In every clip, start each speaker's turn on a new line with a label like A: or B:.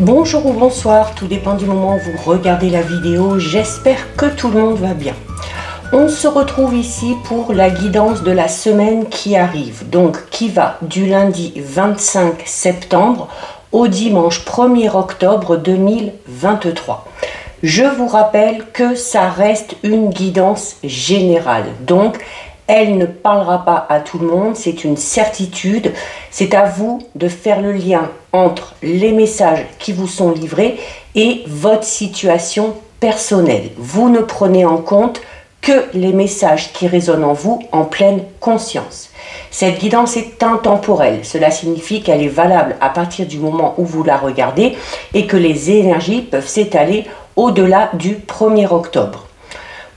A: Bonjour ou bonsoir, tout dépend du moment où vous regardez la vidéo, j'espère que tout le monde va bien. On se retrouve ici pour la guidance de la semaine qui arrive, donc qui va du lundi 25 septembre au dimanche 1er octobre 2023. Je vous rappelle que ça reste une guidance générale, donc elle ne parlera pas à tout le monde, c'est une certitude. C'est à vous de faire le lien entre les messages qui vous sont livrés et votre situation personnelle. Vous ne prenez en compte que les messages qui résonnent en vous en pleine conscience. Cette guidance est intemporelle. Cela signifie qu'elle est valable à partir du moment où vous la regardez et que les énergies peuvent s'étaler au-delà du 1er octobre.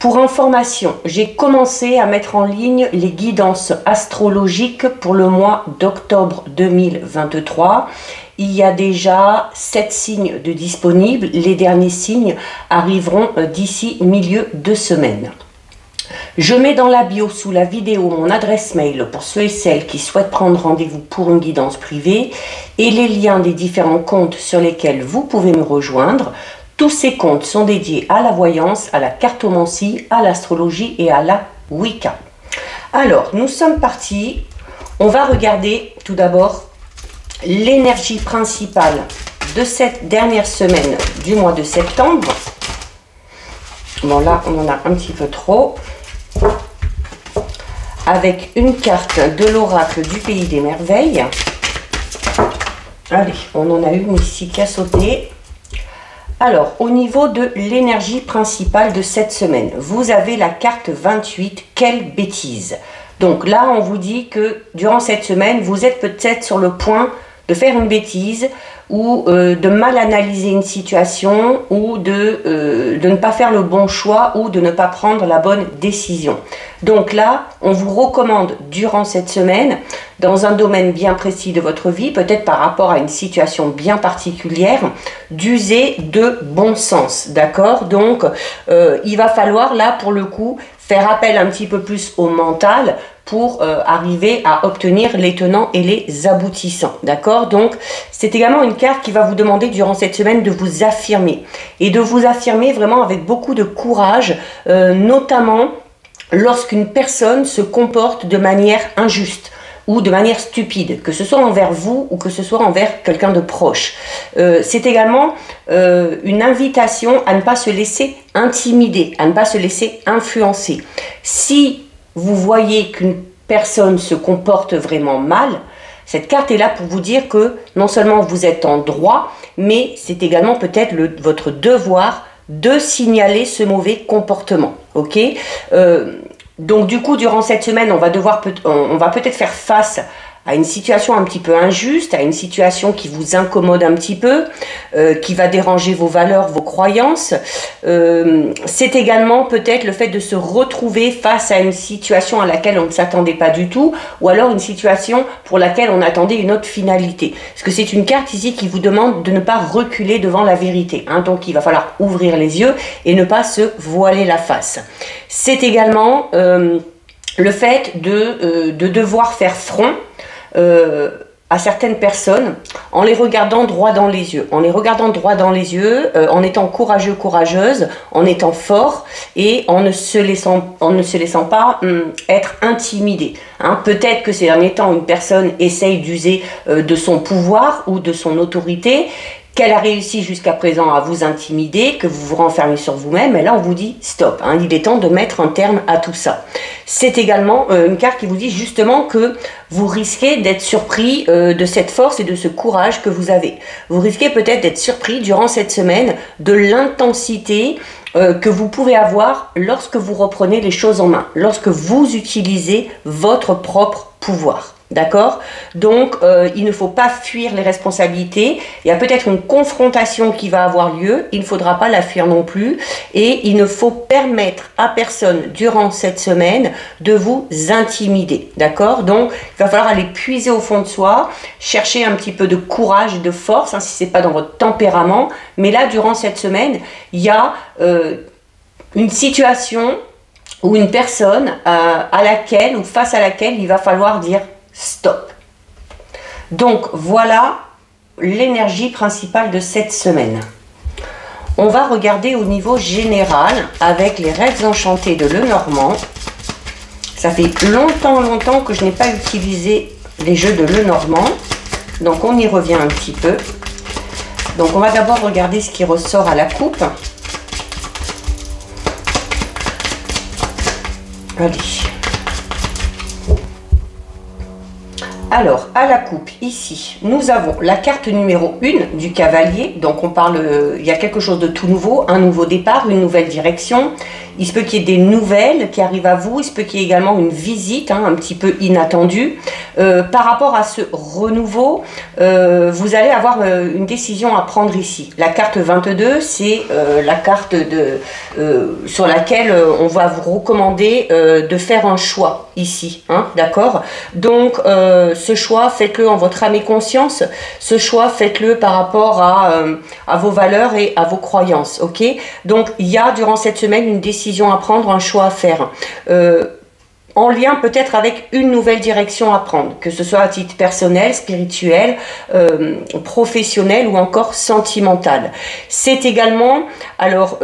A: Pour information, j'ai commencé à mettre en ligne les guidances astrologiques pour le mois d'octobre 2023. Il y a déjà 7 signes de disponibles. Les derniers signes arriveront d'ici milieu de semaine. Je mets dans la bio sous la vidéo mon adresse mail pour ceux et celles qui souhaitent prendre rendez-vous pour une guidance privée et les liens des différents comptes sur lesquels vous pouvez me rejoindre. Tous ces comptes sont dédiés à la voyance, à la cartomancie, à l'astrologie et à la Wicca. Alors, nous sommes partis. On va regarder tout d'abord l'énergie principale de cette dernière semaine du mois de septembre. Bon, là, on en a un petit peu trop. Avec une carte de l'oracle du pays des merveilles. Allez, on en a une ici qui a sauté. Alors, au niveau de l'énergie principale de cette semaine, vous avez la carte 28, quelle bêtise. Donc là, on vous dit que durant cette semaine, vous êtes peut-être sur le point de faire une bêtise ou de mal analyser une situation ou de ne pas faire le bon choix ou de ne pas prendre la bonne décision. Donc là, on vous recommande durant cette semaine, dans un domaine bien précis de votre vie, peut-être par rapport à une situation bien particulière, d'user de bon sens, d'accord? Donc, il va falloir là, pour le coup, faire appel un petit peu plus au mental pour arriver à obtenir les tenants et les aboutissants, d'accord? Donc, c'est également une carte qui va vous demander durant cette semaine de vous affirmer et de vous affirmer vraiment avec beaucoup de courage, notamment lorsqu'une personne se comporte de manière injuste ou de manière stupide, que ce soit envers vous ou que ce soit envers quelqu'un de proche. C'est également une invitation à ne pas se laisser intimider, à ne pas se laisser influencer. Si vous voyez qu'une personne se comporte vraiment mal, cette carte est là pour vous dire que non seulement vous êtes en droit, mais c'est également peut-être votre devoir de signaler ce mauvais comportement. Ok, donc du coup, durant cette semaine, on va peut-être faire face à une situation un petit peu injuste, à une situation qui vous incommode un petit peu, qui va déranger vos valeurs, vos croyances. C'est également peut-être le fait de se retrouver face à une situation à laquelle on ne s'attendait pas du tout, ou alors une situation pour laquelle on attendait une autre finalité. Parce que c'est une carte ici qui vous demande de ne pas reculer devant la vérité, hein. Donc il va falloir ouvrir les yeux et ne pas se voiler la face. C'est également le fait de devoir faire front à certaines personnes en les regardant droit dans les yeux, en étant courageux, courageuse, en étant fort et en ne se laissant pas être intimidé. Hein. Peut-être que ces derniers temps, une personne essaye d'user de son pouvoir ou de son autorité, qu'elle a réussi jusqu'à présent à vous intimider, que vous vous renfermez sur vous-même, et là on vous dit stop, hein, il est temps de mettre un terme à tout ça. C'est également une carte qui vous dit justement que vous risquez d'être surpris de cette force et de ce courage que vous avez. Vous risquez peut-être d'être surpris durant cette semaine de l'intensité que vous pouvez avoir lorsque vous reprenez les choses en main, lorsque vous utilisez votre propre pouvoir. D'accord? Donc, il ne faut pas fuir les responsabilités. Il y a peut-être une confrontation qui va avoir lieu. Il ne faudra pas la fuir non plus. Et il ne faut permettre à personne, durant cette semaine, de vous intimider. D'accord? Donc, il va falloir aller puiser au fond de soi, chercher un petit peu de courage et de force, hein, si ce n'est pas dans votre tempérament. Mais là, durant cette semaine, il y a une situation ou une personne à laquelle ou face à laquelle il va falloir dire stop. Donc voilà l'énergie principale de cette semaine. On va regarder au niveau général avec les rêves enchantés de Lenormand. Ça fait longtemps que je n'ai pas utilisé les jeux de Lenormand. Donc on y revient un petit peu. Donc on va d'abord regarder ce qui ressort à la coupe. Allez. Alors, à la coupe, ici, nous avons la carte numéro 1 du cavalier. Donc, on parle, il y a quelque chose de tout nouveau, un nouveau départ, une nouvelle direction. Il se peut qu'il y ait des nouvelles qui arrivent à vous. Il se peut qu'il y ait également une visite, un petit peu inattendue. Par rapport à ce renouveau, vous allez avoir une décision à prendre ici. La carte 22, c'est la carte sur laquelle on va vous recommander de faire un choix ici. D'accord? Donc, ce choix, faites-le en votre âme et conscience. Ce choix, faites-le par rapport à vos valeurs et à vos croyances. Ok? Donc, il y a durant cette semaine une décision à prendre, un choix à faire. En lien peut-être avec une nouvelle direction à prendre, que ce soit à titre personnel, spirituel, professionnel ou encore sentimental. C'est également, alors,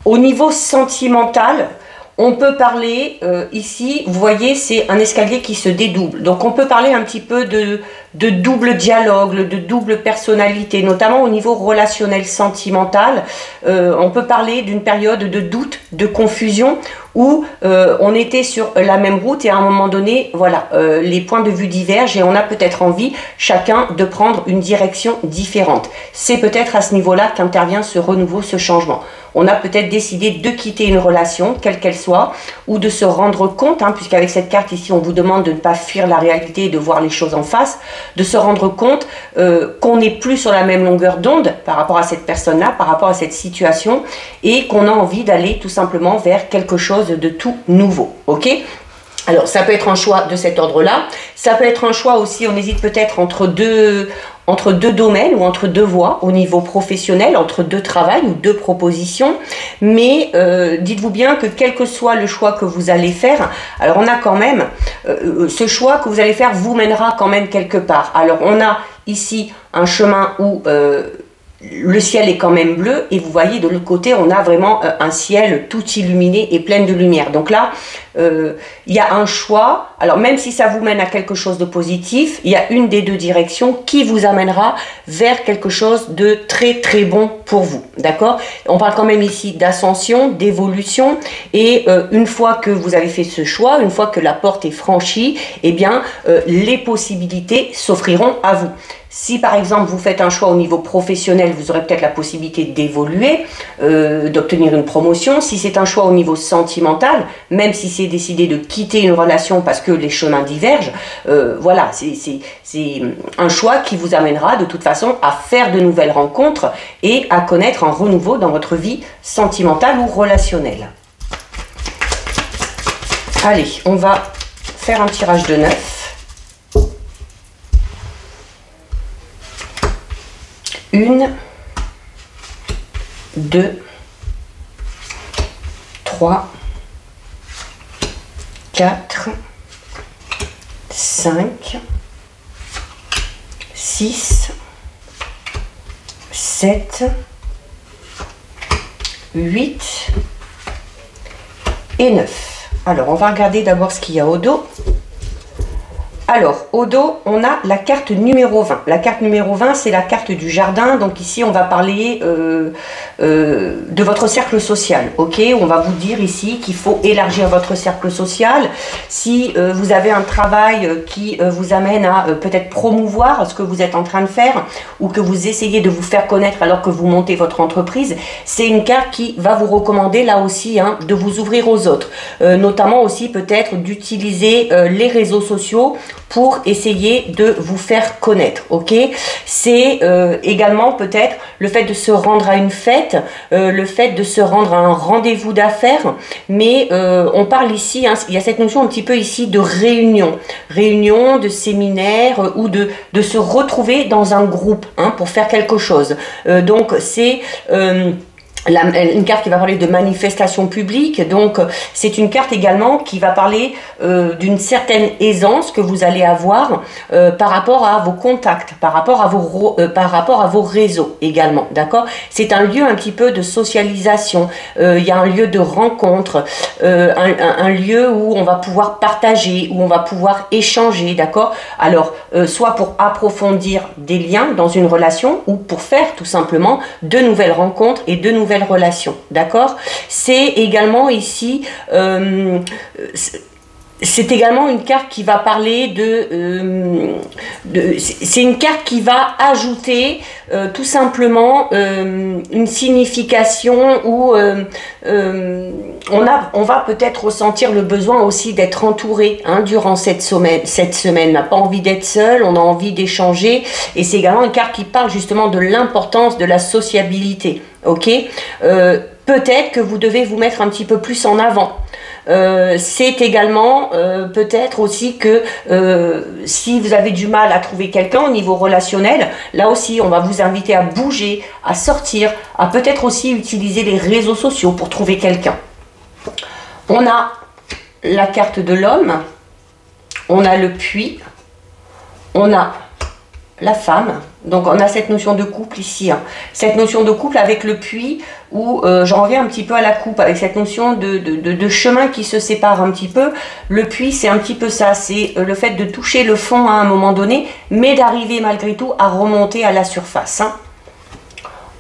A: au niveau sentimental, on peut parler, ici, vous voyez, c'est un escalier qui se dédouble. Donc, on peut parler un petit peu de double dialogue, de double personnalité, notamment au niveau relationnel sentimental. On peut parler d'une période de doute, de confusion, où on était sur la même route et à un moment donné, voilà, les points de vue divergent et on a peut-être envie, chacun, de prendre une direction différente. C'est peut-être à ce niveau-là qu'intervient ce renouveau, ce changement. On a peut-être décidé de quitter une relation, quelle qu'elle soit, ou de se rendre compte, puisqu'avec cette carte ici, on vous demande de ne pas fuir la réalité et de voir les choses en face, de se rendre compte qu'on n'est plus sur la même longueur d'onde par rapport à cette personne-là, par rapport à cette situation, et qu'on a envie d'aller tout simplement vers quelque chose de tout nouveau. Ok ? Alors, ça peut être un choix de cet ordre-là. Ça peut être un choix aussi, on hésite peut-être entre deux domaines ou entre deux voies au niveau professionnel, entre deux travails ou deux propositions. Mais dites-vous bien que quel que soit le choix que vous allez faire, alors on a quand même, ce choix que vous allez faire vous mènera quand même quelque part. Alors on a ici un chemin où le ciel est quand même bleu et vous voyez de l'autre côté on a vraiment un ciel tout illuminé et plein de lumière. Donc là il y a un choix, alors même si ça vous mène à quelque chose de positif, il y a une des deux directions qui vous amènera vers quelque chose de très très bon pour vous, d'accord? On parle quand même ici d'ascension, d'évolution et une fois que vous avez fait ce choix, une fois que la porte est franchie, eh bien les possibilités s'offriront à vous. Si par exemple vous faites un choix au niveau professionnel, vous aurez peut-être la possibilité d'évoluer, d'obtenir une promotion. Si c'est un choix au niveau sentimental, même si c'est décidé de quitter une relation parce que les chemins divergent, voilà, c'est un choix qui vous amènera de toute façon à faire de nouvelles rencontres et à connaître un renouveau dans votre vie sentimentale ou relationnelle. Allez, on va faire un tirage de 9. 1, 2, 3, 4, 5, 6, 7, 8 et 9. Alors, on va regarder d'abord ce qu'il y a au dos. Alors, au dos, on a la carte numéro 20. La carte numéro 20, c'est la carte du jardin. Donc ici, on va parler de votre cercle social. Ok, on va vous dire ici qu'il faut élargir votre cercle social. Si vous avez un travail qui vous amène à peut-être promouvoir ce que vous êtes en train de faire ou que vous essayez de vous faire connaître alors que vous montez votre entreprise, c'est une carte qui va vous recommander là aussi de vous ouvrir aux autres. Notamment aussi peut-être d'utiliser les réseaux sociaux pour essayer de vous faire connaître, ok? C'est également peut-être le fait de se rendre à une fête, le fait de se rendre à un rendez-vous d'affaires, mais on parle ici, il y a cette notion un petit peu ici de réunion, de séminaire ou de se retrouver dans un groupe pour faire quelque chose. Donc c'est une carte qui va parler de manifestation publique, donc c'est une carte également qui va parler d'une certaine aisance que vous allez avoir par rapport à vos contacts, par rapport à vos réseaux également, d'accord? C'est un lieu un petit peu de socialisation, il y a un lieu de rencontre, un lieu où on va pouvoir partager, où on va pouvoir échanger, d'accord? Alors, soit pour approfondir des liens dans une relation, ou pour faire tout simplement de nouvelles rencontres et de nouvelles relations, d'accord? C'est également ici, c'est également une carte qui va parler c'est une carte qui va ajouter tout simplement une signification où on va peut-être ressentir le besoin aussi d'être entouré durant cette semaine. On n'a pas envie d'être seul, on a envie d'échanger, et c'est également une carte qui parle justement de l'importance de la sociabilité, ok? Peut-être que vous devez vous mettre un petit peu plus en avant. C'est également peut-être aussi que si vous avez du mal à trouver quelqu'un au niveau relationnel, là aussi on va vous inviter à bouger, à sortir, à peut-être aussi utiliser les réseaux sociaux pour trouver quelqu'un. On a la carte de l'homme, on a le puits, on a la femme, donc on a cette notion de couple ici, cette notion de couple avec le puits où j'en reviens un petit peu à la coupe, avec cette notion de chemin qui se sépare un petit peu. Le puits, c'est un petit peu ça, c'est le fait de toucher le fond à un moment donné, mais d'arriver malgré tout à remonter à la surface.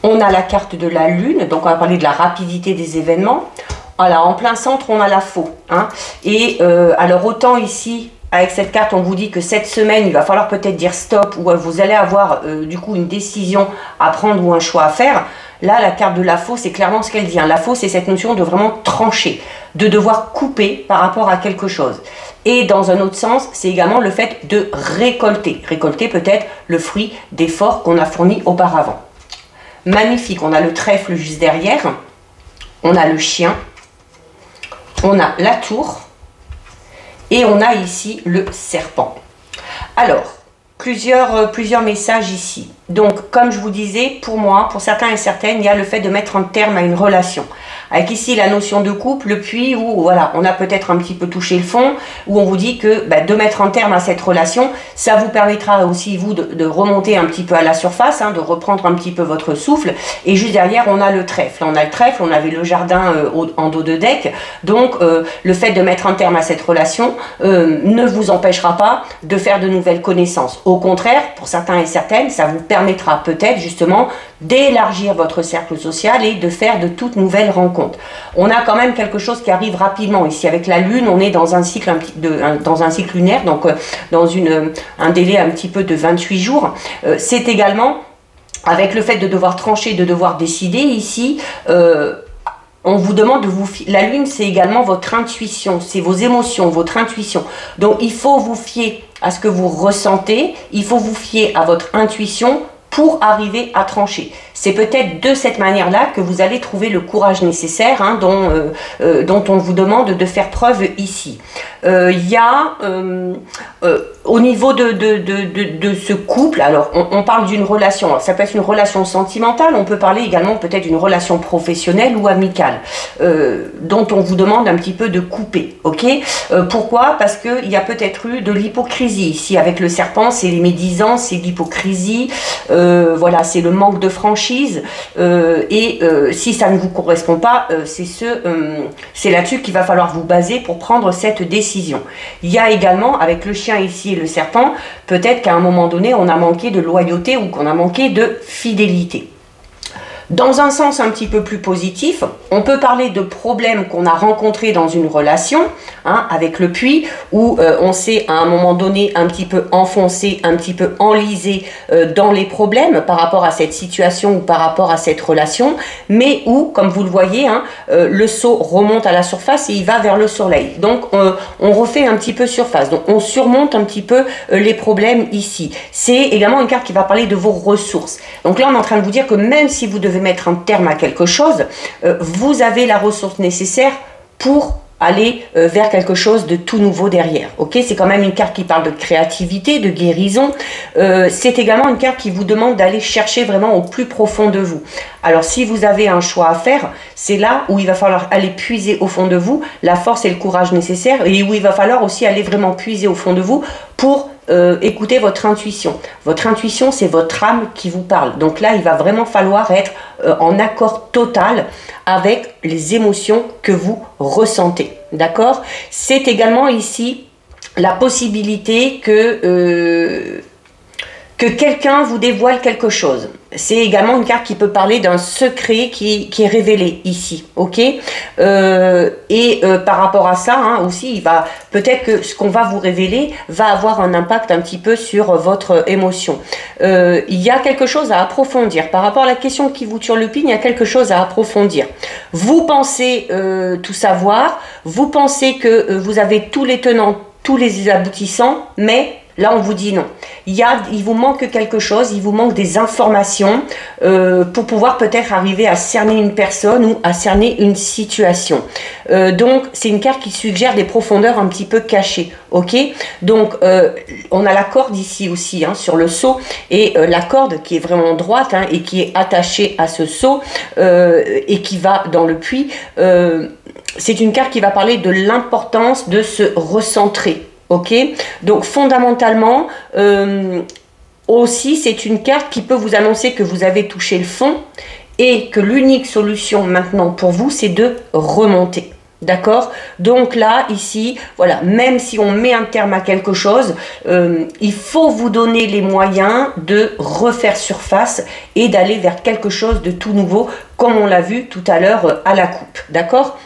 A: On a la carte de la lune, donc on va parler de la rapidité des événements. Voilà, en plein centre, on a la faux. Et alors autant ici, avec cette carte, on vous dit que cette semaine, il va falloir peut-être dire stop, ou vous allez avoir du coup une décision à prendre ou un choix à faire. Là, la carte de la faux, c'est clairement ce qu'elle dit. La faux, c'est cette notion de vraiment trancher, de devoir couper par rapport à quelque chose. Et dans un autre sens, c'est également le fait de récolter. Récolter peut-être le fruit d'efforts qu'on a fournis auparavant. Magnifique, on a le trèfle juste derrière, on a le chien, on a la tour, et on a ici le serpent. Alors, plusieurs messages ici. Donc, comme je vous disais, pour moi, pour certains et certaines, il y a le fait de mettre un terme à une relation. Avec ici la notion de couple, le puits où voilà, on a peut-être un petit peu touché le fond, où on vous dit que de mettre un terme à cette relation, ça vous permettra aussi vous de remonter un petit peu à la surface, de reprendre un petit peu votre souffle. Et juste derrière, on a le trèfle. On a le trèfle, on avait le jardin en dos de deck. Donc, le fait de mettre un terme à cette relation ne vous empêchera pas de faire de nouvelles connaissances. Au contraire, pour certains et certaines, ça vous permettra peut-être justement d'élargir votre cercle social et de faire de toutes nouvelles rencontres. On a quand même quelque chose qui arrive rapidement ici avec la lune. On est dans un cycle lunaire, donc dans un délai un petit peu de 28 jours. C'est également avec le fait de devoir trancher, de devoir décider ici. On vous demande de vous fier. La lune, c'est également votre intuition, c'est vos émotions, votre intuition. Donc, il faut vous fier à ce que vous ressentez, il faut vous fier à votre intuition pour arriver à trancher. C'est peut-être de cette manière-là que vous allez trouver le courage nécessaire dont on vous demande de faire preuve ici. Il y a au niveau de ce couple, alors on parle d'une relation, alors ça peut être une relation sentimentale, on peut parler également peut-être d'une relation professionnelle ou amicale, dont on vous demande un petit peu de couper, ok? Pourquoi? Parce qu'il y a peut-être eu de l'hypocrisie ici, avec le serpent, c'est les médisances, c'est l'hypocrisie, voilà, c'est le manque de franchise, si ça ne vous correspond pas, c'est là-dessus qu'il va falloir vous baser pour prendre cette décision. Il y a également, avec le chien ici et le serpent, peut-être qu'à un moment donné, on a manqué de loyauté ou qu'on a manqué de fidélité. Dans un sens un petit peu plus positif, on peut parler de problèmes qu'on a rencontrés dans une relation, avec le puits, où on s'est à un moment donné un petit peu enfoncé, un petit peu enlisé dans les problèmes par rapport à cette situation ou par rapport à cette relation, mais où, comme vous le voyez, le seau remonte à la surface et il va vers le soleil. Donc on refait un petit peu surface, donc on surmonte un petit peu les problèmes ici. C'est également une carte qui va parler de vos ressources. Donc là on est en train de vous dire que même si vous devez mettre un terme à quelque chose, vous avez la ressource nécessaire pour aller vers quelque chose de tout nouveau derrière. Ok, c'est quand même une carte qui parle de créativité, de guérison. C'est également une carte qui vous demande d'aller chercher vraiment au plus profond de vous. Alors si vous avez un choix à faire, c'est là où il va falloir aller puiser au fond de vous la force et le courage nécessaires, et où il va falloir aussi aller vraiment puiser au fond de vous pour écouter votre intuition. Votre intuition, c'est votre âme qui vous parle. Donc là, il va vraiment falloir être en accord total avec les émotions que vous ressentez. D'accord? C'est également ici la possibilité que quelqu'un vous dévoile quelque chose. C'est également une carte qui peut parler d'un secret qui est révélé ici, ok? Par rapport à ça, hein, aussi, il va peut-être que ce qu'on va vous révéler va avoir un impact un petit peu sur votre émotion. Il y a quelque chose à approfondir. Par rapport à la question qui vous turlupine, il y a quelque chose à approfondir. Vous pensez tout savoir, vous pensez que vous avez tous les tenants, tous les aboutissants, mais là, on vous dit non. Il vous manque quelque chose, il vous manque des informations pour pouvoir peut-être arriver à cerner une personne ou à cerner une situation. Donc, c'est une carte qui suggère des profondeurs un petit peu cachées. Ok? Donc, on a la corde ici aussi, hein, sur le seau, et la corde qui est vraiment droite, hein, et qui est attachée à ce seau et qui va dans le puits. C'est une carte qui va parler de l'importance de se recentrer. Ok, donc fondamentalement, aussi c'est une carte qui peut vous annoncer que vous avez touché le fond et que l'unique solution maintenant pour vous, c'est de remonter. D'accord? Donc là, ici, voilà, même si on met un terme à quelque chose, il faut vous donner les moyens de refaire surface et d'aller vers quelque chose de tout nouveau, comme on l'a vu tout à l'heure à la coupe. D'accord?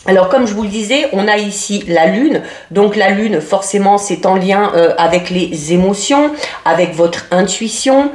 A: Alors, comme je vous le disais, on a ici la lune. Donc, la lune, forcément, c'est en lien avec les émotions, avec votre intuition.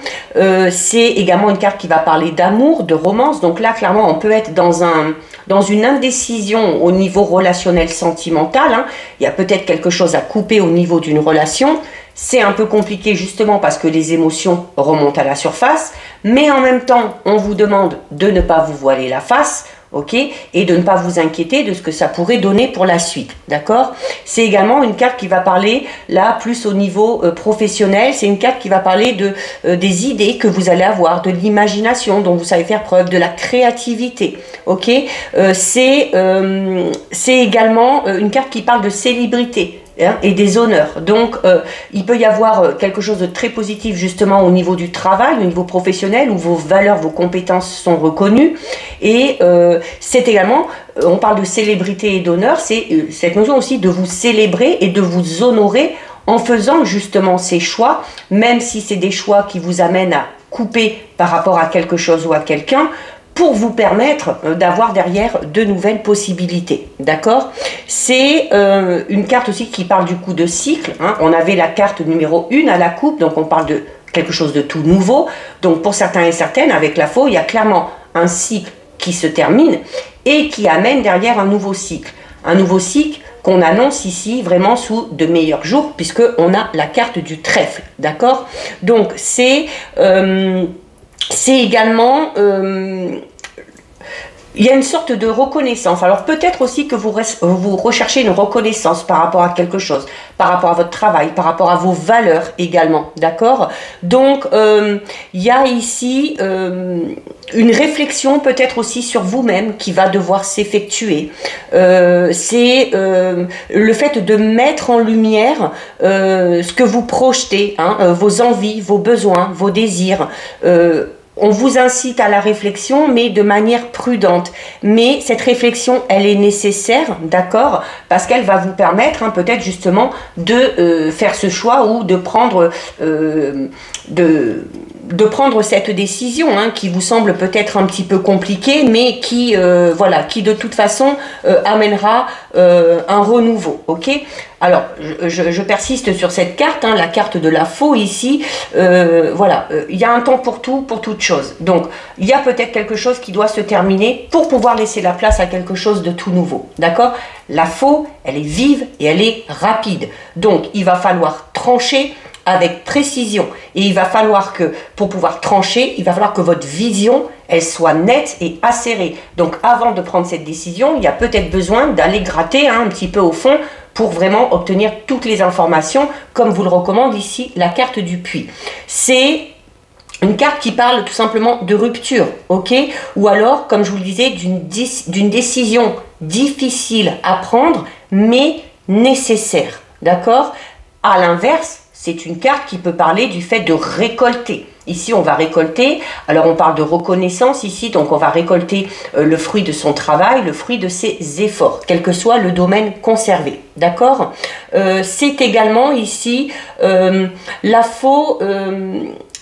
A: C'est également une carte qui va parler d'amour, de romance. Donc là, clairement, on peut être dans une indécision au niveau relationnel sentimental. Hein. Il y a peut-être quelque chose à couper au niveau d'une relation. C'est un peu compliqué justement parce que les émotions remontent à la surface. Mais en même temps, on vous demande de ne pas vous voiler la face. Ok, et de ne pas vous inquiéter de ce que ça pourrait donner pour la suite, d'accord? C'est également une carte qui va parler, là, plus au niveau professionnel, c'est une carte qui va parler des idées que vous allez avoir, de l'imagination dont vous savez faire preuve, de la créativité, ok? C'est également une carte qui parle de célébrité, hein, et des honneurs. Donc, il peut y avoir quelque chose de très positif justement au niveau du travail, au niveau professionnel, où vos valeurs, vos compétences sont reconnues. Et c'est également, on parle de célébrité et d'honneur, c'est cette notion aussi de vous célébrer et de vous honorer en faisant justement ces choix, même si c'est des choix qui vous amènent à couper par rapport à quelque chose ou à quelqu'un, pour vous permettre d'avoir derrière de nouvelles possibilités, d'accord? C'est une carte aussi qui parle du coup de cycle, hein. On avait la carte numéro 1 à la coupe, donc on parle de quelque chose de tout nouveau. Donc pour certains et certaines, avec la faux, il y a clairement un cycle qui se termine et qui amène derrière un nouveau cycle. Un nouveau cycle qu'on annonce ici vraiment sous de meilleurs jours, puisqu'on a la carte du trèfle, d'accord? Donc c'est également... il y a une sorte de reconnaissance. Alors peut-être aussi que vous recherchez une reconnaissance par rapport à quelque chose, par rapport à votre travail, par rapport à vos valeurs également, d'accord? Donc il y a ici une réflexion peut-être aussi sur vous-même qui va devoir s'effectuer. C'est le fait de mettre en lumière ce que vous projetez, hein, vos envies, vos besoins, vos désirs. On vous incite à la réflexion, mais de manière prudente. Mais cette réflexion, elle est nécessaire, d'accord? Parce qu'elle va vous permettre, hein, peut-être justement, de faire ce choix ou de prendre, prendre cette décision, hein, qui vous semble peut-être un petit peu compliquée, mais qui, voilà, qui de toute façon amènera un renouveau, ok? Alors, je persiste sur cette carte, hein, la carte de la faux ici. Voilà, il y a un temps pour tout, pour toute chose. Donc, il y a peut-être quelque chose qui doit se terminer pour pouvoir laisser la place à quelque chose de tout nouveau. D'accord? La faux, elle est vive et elle est rapide. Donc, il va falloir trancher avec précision. Et il va falloir que, pour pouvoir trancher, il va falloir que votre vision, elle soit nette et acérée. Donc avant de prendre cette décision, il y a peut-être besoin d'aller gratter un petit peu au fond pour vraiment obtenir toutes les informations, comme vous le recommande ici la carte du puits. C'est une carte qui parle tout simplement de rupture, ok? Ou alors, comme je vous le disais, d'une décision difficile à prendre, mais nécessaire, d'accord? À l'inverse, c'est une carte qui peut parler du fait de récolter. Ici, on va récolter, alors on parle de reconnaissance ici, donc on va récolter le fruit de son travail, le fruit de ses efforts, quel que soit le domaine conservé, d'accord? C'est également ici, la faux,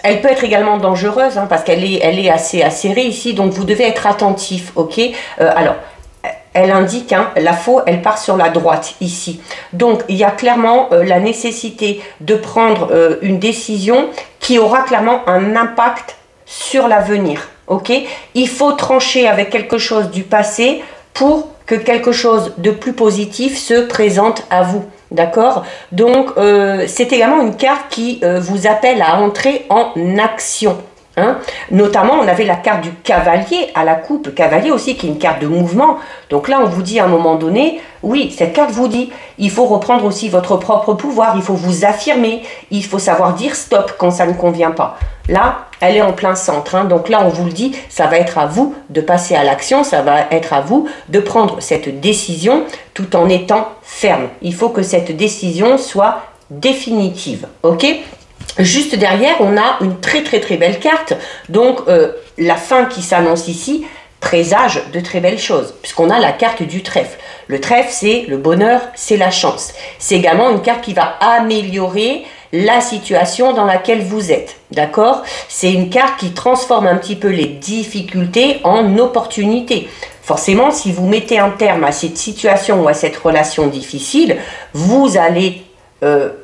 A: elle peut être également dangereuse, hein, parce qu'elle est assez acérée ici, donc vous devez être attentif, ok? Alors, elle indique, hein, la faux, elle part sur la droite ici. Donc, il y a clairement la nécessité de prendre une décision qui aura clairement un impact sur l'avenir. Ok? Il faut trancher avec quelque chose du passé pour que quelque chose de plus positif se présente à vous. D'accord? Donc, c'est également une carte qui vous appelle à entrer en action. Hein? Notamment, on avait la carte du cavalier à la coupe, cavalier aussi qui est une carte de mouvement. Donc là, on vous dit à un moment donné, oui, cette carte vous dit, il faut reprendre aussi votre propre pouvoir, il faut vous affirmer, il faut savoir dire stop quand ça ne convient pas. Là, elle est en plein centre, hein. Donc là, on vous le dit, ça va être à vous de passer à l'action, ça va être à vous de prendre cette décision tout en étant ferme. Il faut que cette décision soit définitive, ok ? Juste derrière, on a une très belle carte, donc la fin qui s'annonce ici présage de très belles choses, puisqu'on a la carte du trèfle. Le trèfle, c'est le bonheur, c'est la chance. C'est également une carte qui va améliorer la situation dans laquelle vous êtes, d'accord? C'est une carte qui transforme un petit peu les difficultés en opportunités. Forcément, si vous mettez un terme à cette situation ou à cette relation difficile, vous allez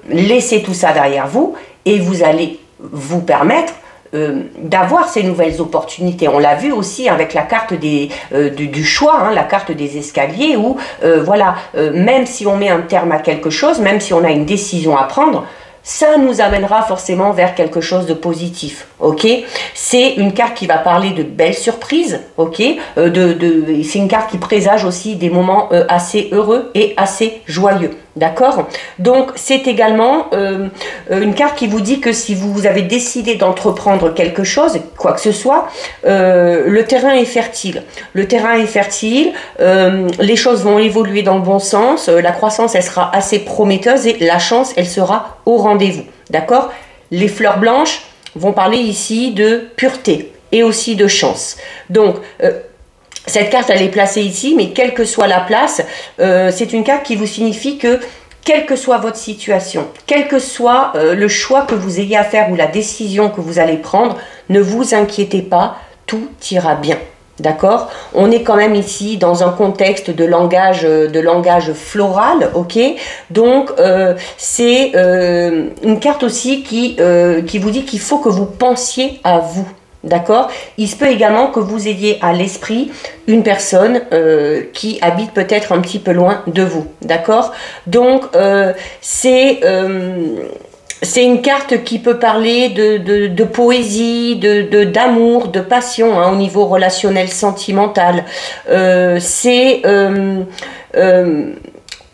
A: laisser tout ça derrière vous et vous allez vous permettre d'avoir ces nouvelles opportunités. On l'a vu aussi avec la carte du choix, hein, la carte des escaliers où, voilà, même si on met un terme à quelque chose, même si on a une décision à prendre, ça nous amènera forcément vers quelque chose de positif, ok? C'est une carte qui va parler de belles surprises, ok? C'est une carte qui présage aussi des moments assez heureux et assez joyeux, d'accord? Donc, c'est également une carte qui vous dit que si vous avez décidé d'entreprendre quelque chose, quoi que ce soit, le terrain est fertile. Le terrain est fertile, les choses vont évoluer dans le bon sens, la croissance, elle sera assez prometteuse et la chance, elle sera au rendez-vous, d'accord? Les fleurs blanches vont parler ici de pureté et aussi de chance. Donc, cette carte, elle est placée ici, mais quelle que soit la place, c'est une carte qui vous signifie que, quelle que soit votre situation, quel que soit le choix que vous ayez à faire ou la décision que vous allez prendre, ne vous inquiétez pas, tout ira bien. D'accord? On est quand même ici dans un contexte de langage floral, ok? Donc, c'est une carte aussi qui vous dit qu'il faut que vous pensiez à vous. D'accord? Il se peut également que vous ayez à l'esprit une personne qui habite peut-être un petit peu loin de vous. D'accord? Donc, c'est une carte qui peut parler de poésie, d'amour, de passion, hein, au niveau relationnel, sentimental.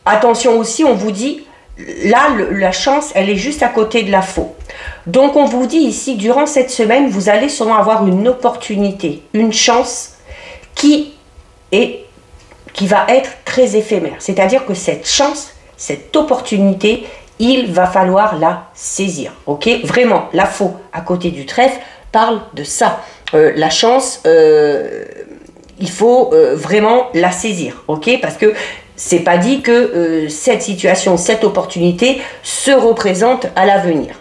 A: Attention aussi, on vous dit, là, la chance, elle est juste à côté de la faux. Donc, on vous dit ici, durant cette semaine, vous allez sûrement avoir une opportunité, une chance qui va être très éphémère. C'est-à-dire que cette chance, cette opportunité, il va falloir la saisir, ok? Vraiment, la faux à côté du trèfle parle de ça. La chance, il faut vraiment la saisir, ok? Parce que c'est pas dit que cette situation, cette opportunité se représente à l'avenir.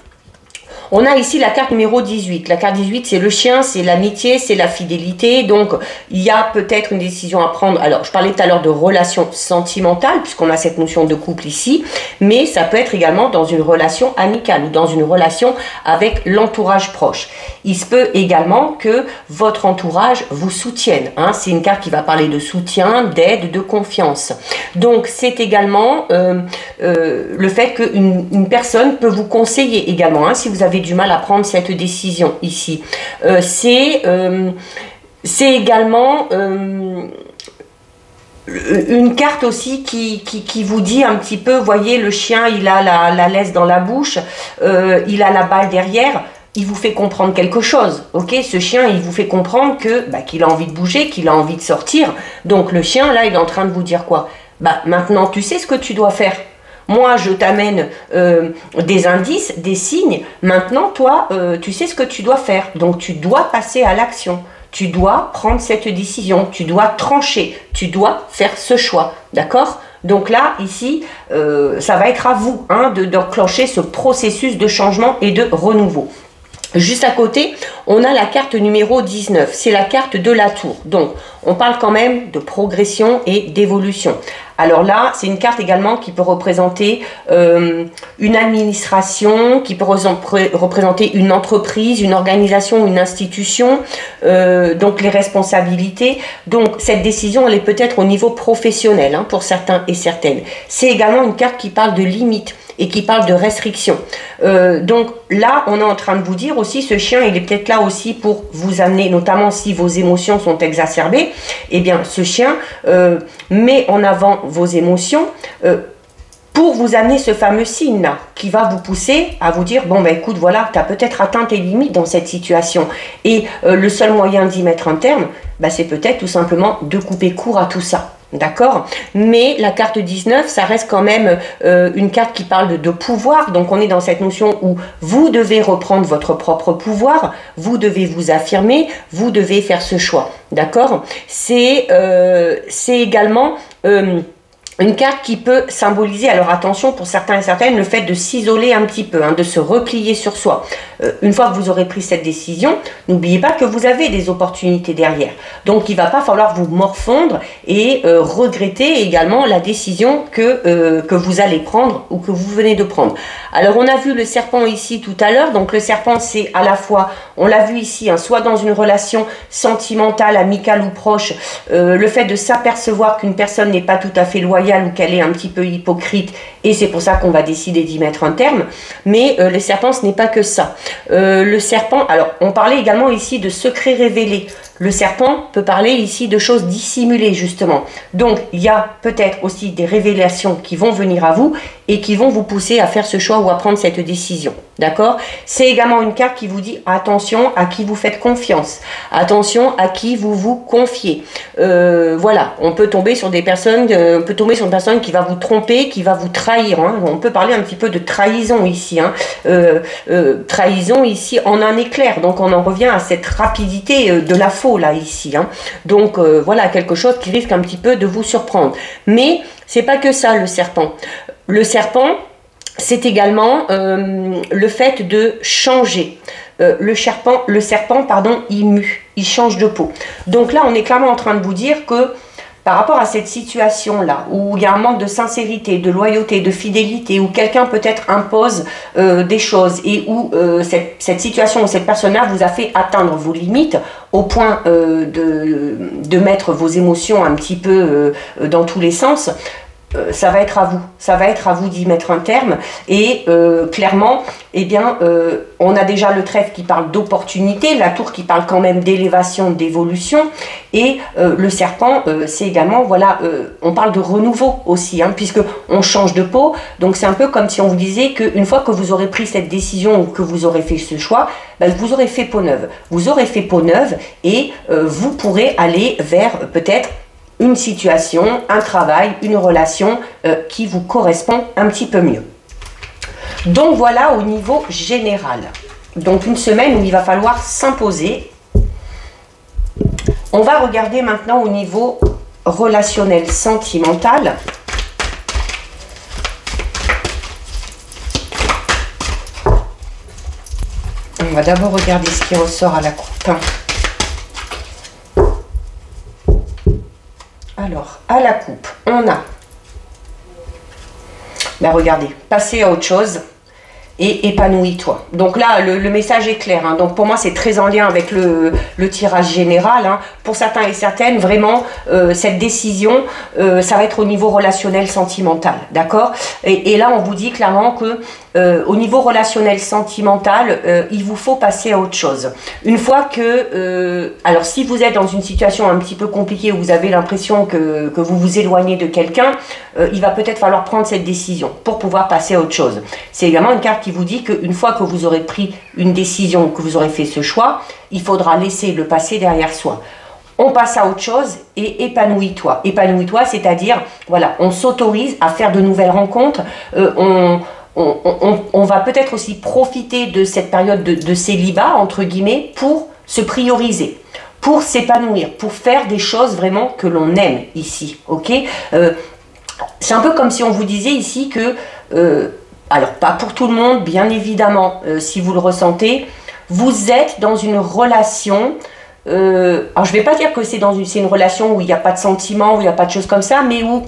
A: On a ici la carte numéro 18. La carte 18, c'est le chien, c'est l'amitié, c'est la fidélité. Donc, il y a peut-être une décision à prendre. Alors, je parlais tout à l'heure de relation sentimentale, puisqu'on a cette notion de couple ici. Mais ça peut être également dans une relation amicale ou dans une relation avec l'entourage proche. Il se peut également que votre entourage vous soutienne. Hein. C'est une carte qui va parler de soutien, d'aide, de confiance. Donc, c'est également le fait qu'une personne peut vous conseiller également, hein, si vous avez du mal à prendre cette décision ici. C'est également une carte aussi qui vous dit un petit peu, voyez, le chien, il a la laisse dans la bouche, il a la balle derrière. Il vous fait comprendre quelque chose, ok? Ce chien, il vous fait comprendre que qu'il a envie de bouger, qu'il a envie de sortir. Donc le chien, là, il est en train de vous dire quoi? Maintenant, tu sais ce que tu dois faire. Moi, je t'amène des indices, des signes. Maintenant, toi, tu sais ce que tu dois faire. Donc, tu dois passer à l'action. Tu dois prendre cette décision. Tu dois trancher. Tu dois faire ce choix. D'accord? Donc là, ici, ça va être à vous hein, d'enclencher ce processus de changement et de renouveau. Juste à côté, on a la carte numéro 19, c'est la carte de la tour. Donc, on parle quand même de progression et d'évolution. Alors là, c'est une carte également qui peut représenter une administration, qui peut représenter une entreprise, une organisation, une institution, donc les responsabilités. Donc, cette décision, elle est peut-être au niveau professionnel hein, pour certains et certaines. C'est également une carte qui parle de limites et qui parle de restrictions. Donc là, on est en train de vous dire aussi, ce chien, il est peut-être là aussi pour vous amener, notamment si vos émotions sont exacerbées, eh bien ce chien met en avant vos émotions pour vous amener ce fameux signe-là, qui va vous pousser à vous dire, bon écoute, voilà, tu as peut-être atteint tes limites dans cette situation. Et le seul moyen d'y mettre un terme, c'est peut-être tout simplement de couper court à tout ça. D'accord? Mais la carte 19, ça reste quand même une carte qui parle de pouvoir. Donc on est dans cette notion où vous devez reprendre votre propre pouvoir, vous devez vous affirmer, vous devez faire ce choix. D'accord? C'est également une carte qui peut symboliser, alors attention pour certains et certaines, le fait de s'isoler un petit peu, hein, de se replier sur soi. Une fois que vous aurez pris cette décision, n'oubliez pas que vous avez des opportunités derrière. Donc il ne va pas falloir vous morfondre et regretter également la décision que vous allez prendre ou que vous venez de prendre. Alors on a vu le serpent ici tout à l'heure, donc le serpent c'est à la fois, on l'a vu ici, hein, soit dans une relation sentimentale, amicale ou proche, le fait de s'apercevoir qu'une personne n'est pas tout à fait loyale ou qu'elle est un petit peu hypocrite et c'est pour ça qu'on va décider d'y mettre un terme. Mais le serpent, ce n'est pas que ça. Le serpent, alors on parlait également ici de secrets révélés. Le serpent peut parler ici de choses dissimulées justement. Donc il y a peut-être aussi des révélations qui vont venir à vous et qui vont vous pousser à faire ce choix ou à prendre cette décision. D'accord? C'est également une carte qui vous dit attention à qui vous faites confiance. Attention à qui vous vous confiez. Voilà, on peut tomber sur des personnes, une personne qui va vous tromper, qui va vous trahir. Hein. On peut parler un petit peu de trahison ici. Hein. Trahison ici en un éclair. Donc on en revient à cette rapidité de la faute là ici. Hein. Donc voilà, quelque chose qui risque un petit peu de vous surprendre. Mais c'est pas que ça le serpent. Le serpent, c'est également le fait de changer. Le serpent, pardon, il mue, il change de peau. Donc là, on est clairement en train de vous dire que par rapport à cette situation-là, où il y a un manque de sincérité, de loyauté, de fidélité, où quelqu'un peut-être impose des choses et où cette situation ou cette personne-là vous a fait atteindre vos limites au point de mettre vos émotions un petit peu dans tous les sens, ça va être à vous d'y mettre un terme et clairement eh bien on a déjà le trèfle qui parle d'opportunité, la tour qui parle quand même d'élévation, d'évolution et le serpent c'est également voilà on parle de renouveau aussi hein, puisque on change de peau, donc c'est un peu comme si on vous disait qu'une fois que vous aurez pris cette décision ou que vous aurez fait ce choix, vous aurez fait peau neuve, et vous pourrez aller vers peut-être une situation, un travail, une relation qui vous correspond un petit peu mieux. Donc voilà au niveau général. Donc une semaine où il va falloir s'imposer. On va regarder maintenant au niveau relationnel, sentimental. On va d'abord regarder ce qui ressort à la coupe. Alors, à la coupe, on a, ben regardez, passer à autre chose et épanouis-toi. Donc là, le message est clair. Hein. Donc pour moi, c'est très en lien avec le tirage général. Hein. Pour certains et certaines, vraiment, cette décision, ça va être au niveau relationnel sentimental. D'accord, et là, on vous dit clairement que au niveau relationnel sentimental, il vous faut passer à autre chose. Une fois que... alors, si vous êtes dans une situation un petit peu compliquée où vous avez l'impression que vous vous éloignez de quelqu'un, il va peut-être falloir prendre cette décision pour pouvoir passer à autre chose. C'est également une carte qui vous dit qu'une fois que vous aurez pris une décision, que vous aurez fait ce choix, il faudra laisser le passé derrière soi. On passe à autre chose et épanouis-toi. Épanouis-toi, c'est-à-dire, voilà, on s'autorise à faire de nouvelles rencontres, on va peut-être aussi profiter de cette période de célibat, entre guillemets, pour se prioriser, pour s'épanouir, pour faire des choses vraiment que l'on aime ici, ok. C'est un peu comme si on vous disait ici que, alors pas pour tout le monde, bien évidemment, si vous le ressentez, vous êtes dans une relation, alors je ne vais pas dire que c'est une relation où il n'y a pas de sentiments, où il n'y a pas de choses comme ça, mais où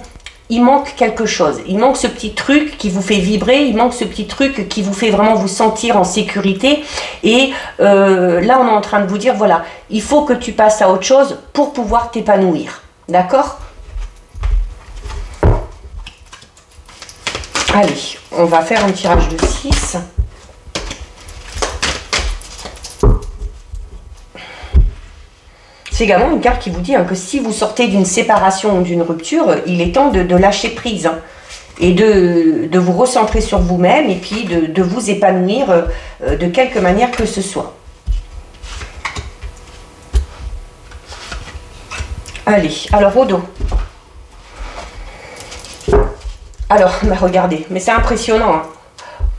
A: il manque quelque chose, il manque ce petit truc qui vous fait vibrer, il manque ce petit truc qui vous fait vraiment vous sentir en sécurité. Et là, on est en train de vous dire, voilà, il faut que tu passes à autre chose pour pouvoir t'épanouir. D'accord? Allez, on va faire un tirage de 6. C'est également une carte qui vous dit hein, que si vous sortez d'une séparation ou d'une rupture, il est temps de lâcher prise hein, et de vous recentrer sur vous-même et puis de vous épanouir de quelque manière que ce soit. Allez, alors au dos. Alors, bah, regardez, mais c'est impressionnant. Hein.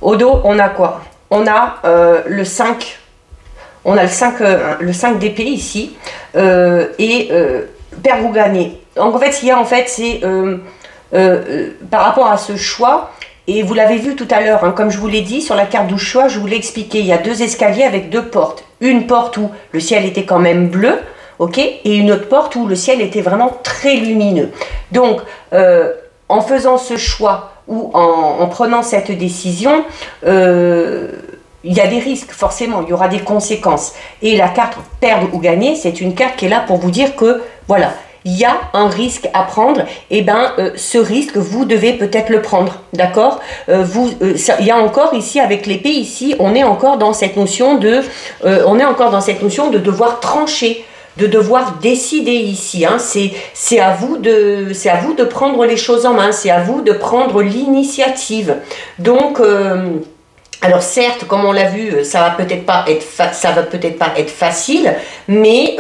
A: Au dos, on a quoi? On a le 5. On a le 5 d'épée ici. Perdre ou gagner. Donc en fait, ce qu'il y a en fait, c'est par rapport à ce choix, et vous l'avez vu tout à l'heure, hein, comme je vous l'ai dit, sur la carte du choix, je vous l'ai expliqué, il y a 2 escaliers avec 2 portes. Une porte où le ciel était quand même bleu, ok, et une autre porte où le ciel était vraiment très lumineux. Donc, en faisant ce choix ou en prenant cette décision, il y a des risques, forcément, il y aura des conséquences. Et la carte perdre ou gagner, c'est une carte qui est là pour vous dire que, voilà, il y a un risque à prendre, et bien ce risque, vous devez peut-être le prendre, d'accord. Il y a encore ici, avec l'épée, ici, on est encore dans cette notion de, devoir trancher, de devoir décider ici, hein. C'est à vous de prendre les choses en main, c'est à vous de prendre l'initiative. Donc, alors certes, comme on l'a vu, ça va peut-être pas être facile, mais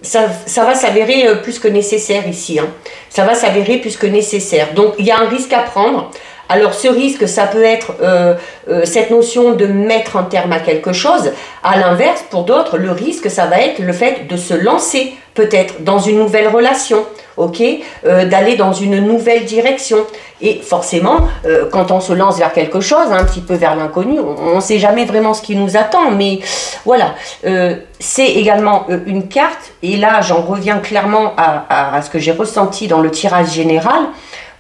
A: ça va s'avérer plus que nécessaire ici, hein. Ça va s'avérer plus que nécessaire. Donc il y a un risque à prendre. Alors ce risque, ça peut être cette notion de mettre un terme à quelque chose. À l'inverse, pour d'autres, le risque, ça va être le fait de se lancer peut-être dans une nouvelle relation, ok, d'aller dans une nouvelle direction. Et forcément, quand on se lance vers quelque chose, un petit peu vers l'inconnu, on ne sait jamais vraiment ce qui nous attend. Mais voilà, c'est également une carte, et là j'en reviens clairement à ce que j'ai ressenti dans le tirage général.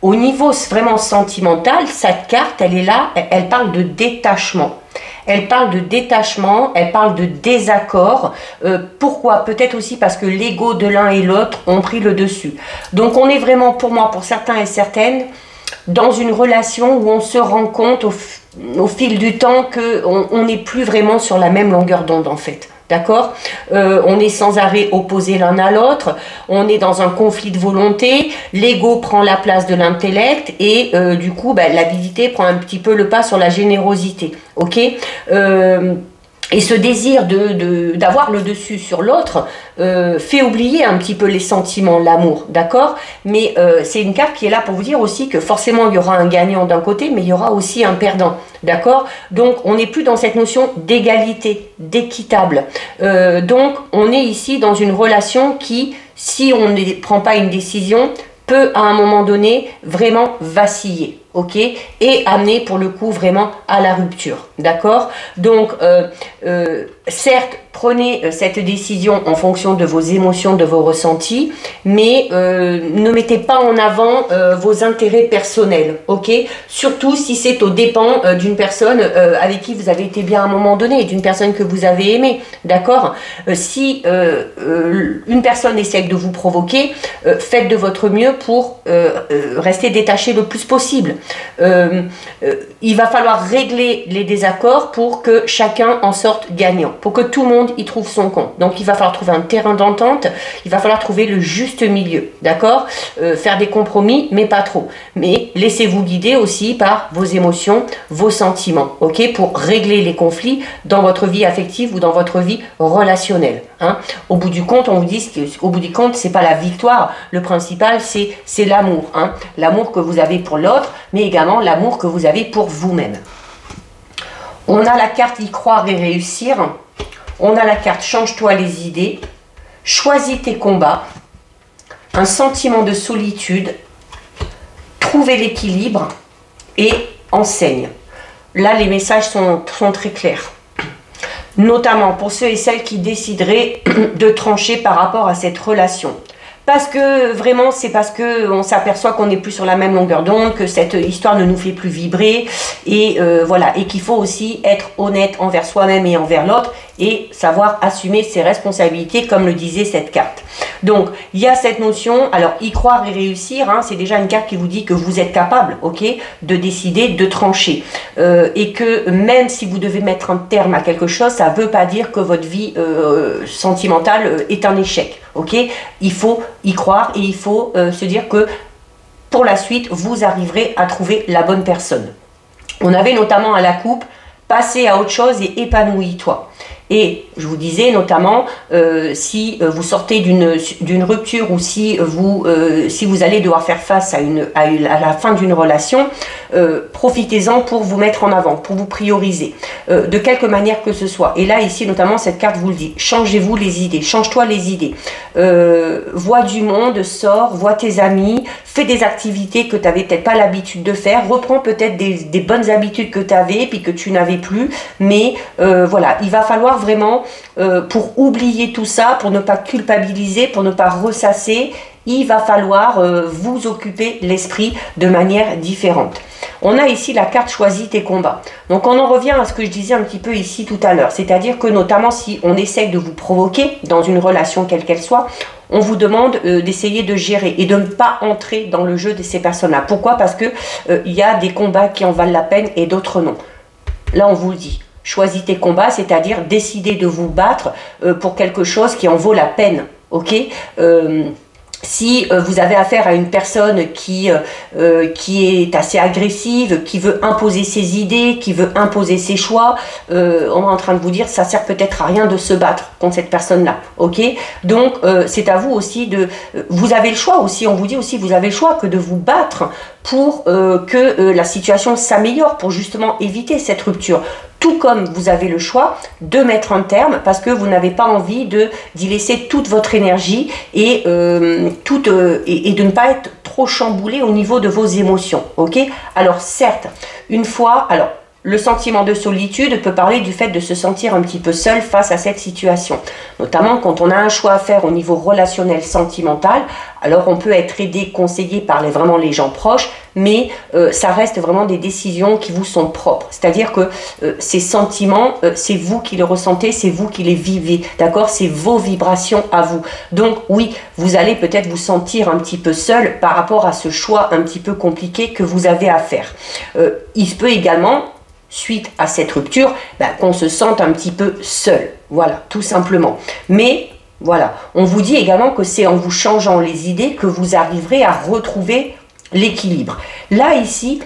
A: Au niveau vraiment sentimental, cette carte, elle est là, elle parle de détachement. Elle parle de détachement, elle parle de désaccord. Pourquoi? Peut-être aussi parce que l'ego de l'un et l'autre ont pris le dessus. Donc on est vraiment, pour moi, pour certains et certaines, dans une relation où on se rend compte au fil du temps qu'on n'est plus vraiment sur la même longueur d'onde en fait. D'accord, on est sans arrêt opposés l'un à l'autre, on est dans un conflit de volonté, l'ego prend la place de l'intellect et du coup, bah, l'avidité prend un petit peu le pas sur la générosité. Ok, et ce désir d'avoir le dessus sur l'autre fait oublier un petit peu les sentiments, l'amour, d'accord. Mais c'est une carte qui est là pour vous dire aussi que forcément il y aura un gagnant d'un côté, mais il y aura aussi un perdant, d'accord. Donc on n'est plus dans cette notion d'égalité, d'équitable. Donc on est ici dans une relation qui, si on ne prend pas une décision, peut à un moment donné vraiment vaciller. ok, et amener pour le coup vraiment à la rupture, d'accord? Donc, certes, prenez cette décision en fonction de vos émotions, de vos ressentis, mais ne mettez pas en avant vos intérêts personnels, ok? Surtout si c'est aux dépens d'une personne avec qui vous avez été bien à un moment donné, d'une personne que vous avez aimée, d'accord? Si une personne essaie de vous provoquer, faites de votre mieux pour rester détaché le plus possible. Il va falloir régler les désaccords pour que chacun en sorte gagnant, pour que tout le monde y trouve son compte. Donc il va falloir trouver un terrain d'entente, il va falloir trouver le juste milieu, d'accord? Faire des compromis, mais pas trop. Mais laissez-vous guider aussi par vos émotions, vos sentiments, ok? Pour régler les conflits dans votre vie affective ou dans votre vie relationnelle. Hein? Au bout du compte, on vous dit qu'au bout du compte, c'est pas la victoire. Le principal, c'est l'amour. Hein? L'amour que vous avez pour l'autre, mais également l'amour que vous avez pour vous-même. On a la carte y croire et réussir. On a la carte change-toi les idées. Choisis tes combats. Un sentiment de solitude. Trouver l'équilibre et enseigne. Là, les messages sont très clairs. Notamment pour ceux et celles qui décideraient de trancher par rapport à cette relation. Parce que vraiment, c'est parce qu'on s'aperçoit qu'on n'est plus sur la même longueur d'onde, que cette histoire ne nous fait plus vibrer, et voilà, et qu'il faut aussi être honnête envers soi-même et envers l'autre, et savoir assumer ses responsabilités, comme le disait cette carte. Donc, il y a cette notion, alors y croire et réussir, hein, c'est déjà une carte qui vous dit que vous êtes capable, ok, de décider, de trancher, et que même si vous devez mettre un terme à quelque chose, ça ne veut pas dire que votre vie sentimentale est un échec, ok. Il faut y croire et il faut se dire que pour la suite, vous arriverez à trouver la bonne personne. On avait notamment à la coupe, passer à autre chose et épanouis-toi. Et je vous disais notamment, si vous sortez d'une rupture ou si vous allez devoir faire face à la fin d'une relation, profitez-en pour vous mettre en avant, pour vous prioriser, de quelque manière que ce soit. Et là, ici, notamment, cette carte vous le dit, changez-vous les idées, change-toi les idées. Vois du monde, sors, vois tes amis, fais des activités que tu n'avais peut-être pas l'habitude de faire, reprends peut-être des bonnes habitudes que tu avais, puis que tu n'avais plus, mais voilà, il va falloir vraiment, pour oublier tout ça, pour ne pas culpabiliser, pour ne pas ressasser, il va falloir vous occuper l'esprit de manière différente. On a ici la carte choisis tes combats. Donc on en revient à ce que je disais un petit peu ici tout à l'heure, c'est-à-dire que notamment si on essaye de vous provoquer dans une relation quelle qu'elle soit, on vous demande d'essayer de gérer et de ne pas entrer dans le jeu de ces personnes-là. Pourquoi? Parce que il y a des combats qui en valent la peine et d'autres non. Là on vous le dit. Choisis tes combats, c'est-à-dire décider de vous battre pour quelque chose qui en vaut la peine, ok? Si vous avez affaire à une personne qui est assez agressive, qui veut imposer ses idées, qui veut imposer ses choix, on est en train de vous dire ça sert peut-être à rien de se battre contre cette personne-là, ok? Donc c'est à vous aussi de... vous avez le choix aussi, on vous dit aussi vous avez le choix que de vous battre pour que la situation s'améliore, pour justement éviter cette rupture. Tout comme vous avez le choix de mettre un terme parce que vous n'avez pas envie d'y laisser toute votre énergie et de ne pas être trop chamboulé au niveau de vos émotions. Ok? Alors certes, une fois... alors le sentiment de solitude peut parler du fait de se sentir un petit peu seul face à cette situation. Notamment quand on a un choix à faire au niveau relationnel, sentimental, alors on peut être aidé, conseillé par vraiment les gens proches, mais ça reste vraiment des décisions qui vous sont propres. C'est-à-dire que ces sentiments, c'est vous qui les ressentez, c'est vous qui les vivez, d'accord? C'est vos vibrations à vous. Donc oui, vous allez peut-être vous sentir un petit peu seul par rapport à ce choix un petit peu compliqué que vous avez à faire. Il se peut également... suite à cette rupture, qu'on se sente un petit peu seul. Voilà, tout simplement. Mais, voilà, on vous dit également que c'est en vous changeant les idées que vous arriverez à retrouver l'équilibre. Là, ici,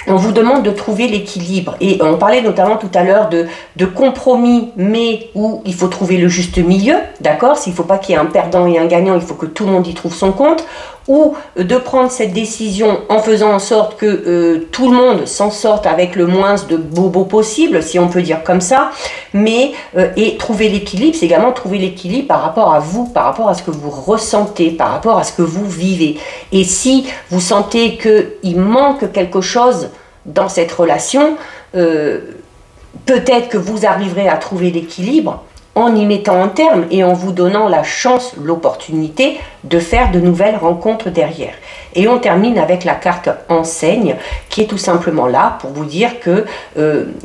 A: on vous demande de trouver l'équilibre. Et on parlait notamment tout à l'heure de compromis, mais où il faut trouver le juste milieu, d'accord? S'il ne faut pas qu'il y ait un perdant et un gagnant, il faut que tout le monde y trouve son compte. ou de prendre cette décision en faisant en sorte que tout le monde s'en sorte avec le moins de bobos possible, si on peut dire comme ça, mais et trouver l'équilibre, c'est également trouver l'équilibre par rapport à vous, par rapport à ce que vous ressentez, par rapport à ce que vous vivez. Et si vous sentez qu'il manque quelque chose dans cette relation, peut-être que vous arriverez à trouver l'équilibre en y mettant un terme et en vous donnant la chance, l'opportunité de faire de nouvelles rencontres derrière. Et on termine avec la carte enseigne qui est tout simplement là pour vous dire que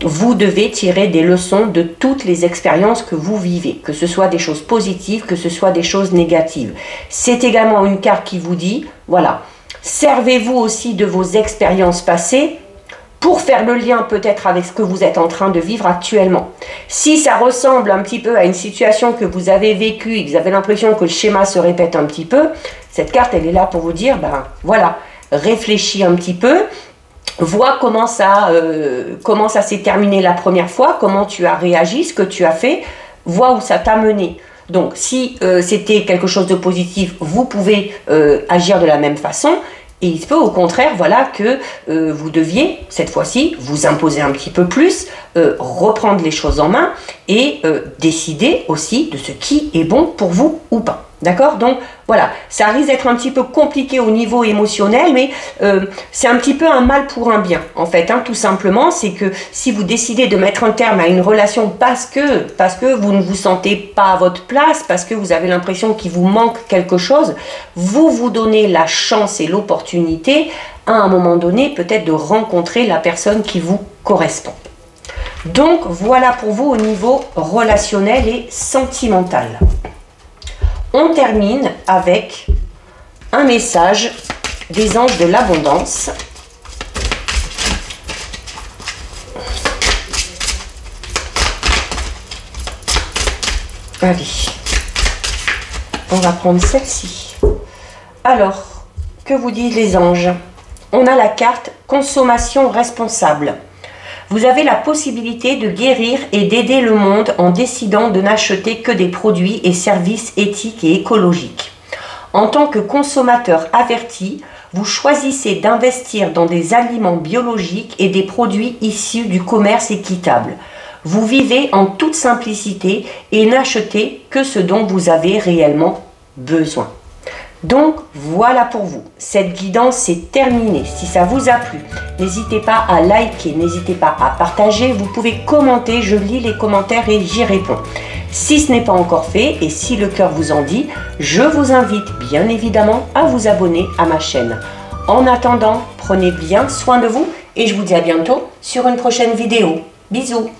A: vous devez tirer des leçons de toutes les expériences que vous vivez, que ce soit des choses positives, que ce soit des choses négatives. C'est également une carte qui vous dit, voilà, servez-vous aussi de vos expériences passées pour faire le lien peut-être avec ce que vous êtes en train de vivre actuellement. Si ça ressemble un petit peu à une situation que vous avez vécue et que vous avez l'impression que le schéma se répète un petit peu, cette carte, elle est là pour vous dire, ben voilà, réfléchis un petit peu, vois comment ça s'est terminé la première fois, comment tu as réagi, ce que tu as fait, vois où ça t'a mené. Donc, si c'était quelque chose de positif, vous pouvez agir de la même façon. Et il se peut au contraire, voilà, que vous deviez, cette fois-ci, vous imposer un petit peu plus, reprendre les choses en main et décider aussi de ce qui est bon pour vous ou pas. D'accord? Donc voilà, ça risque d'être un petit peu compliqué au niveau émotionnel, mais c'est un petit peu un mal pour un bien, en fait, hein, tout simplement. C'est que si vous décidez de mettre un terme à une relation parce que vous ne vous sentez pas à votre place, parce que vous avez l'impression qu'il vous manque quelque chose, vous vous donnez la chance et l'opportunité, à un moment donné, peut-être de rencontrer la personne qui vous correspond. Donc, voilà pour vous au niveau relationnel et sentimental. On termine avec un message des anges de l'abondance. Allez, on va prendre celle-ci. Alors, que vous disent les anges? On a la carte consommation responsable. Vous avez la possibilité de guérir et d'aider le monde en décidant de n'acheter que des produits et services éthiques et écologiques. En tant que consommateur averti, vous choisissez d'investir dans des aliments biologiques et des produits issus du commerce équitable. Vous vivez en toute simplicité et n'achetez que ce dont vous avez réellement besoin. Donc voilà pour vous, cette guidance est terminée. Si ça vous a plu, n'hésitez pas à liker, n'hésitez pas à partager, vous pouvez commenter, je lis les commentaires et j'y réponds. Si ce n'est pas encore fait et si le cœur vous en dit, je vous invite bien évidemment à vous abonner à ma chaîne. En attendant, prenez bien soin de vous et je vous dis à bientôt sur une prochaine vidéo. Bisous!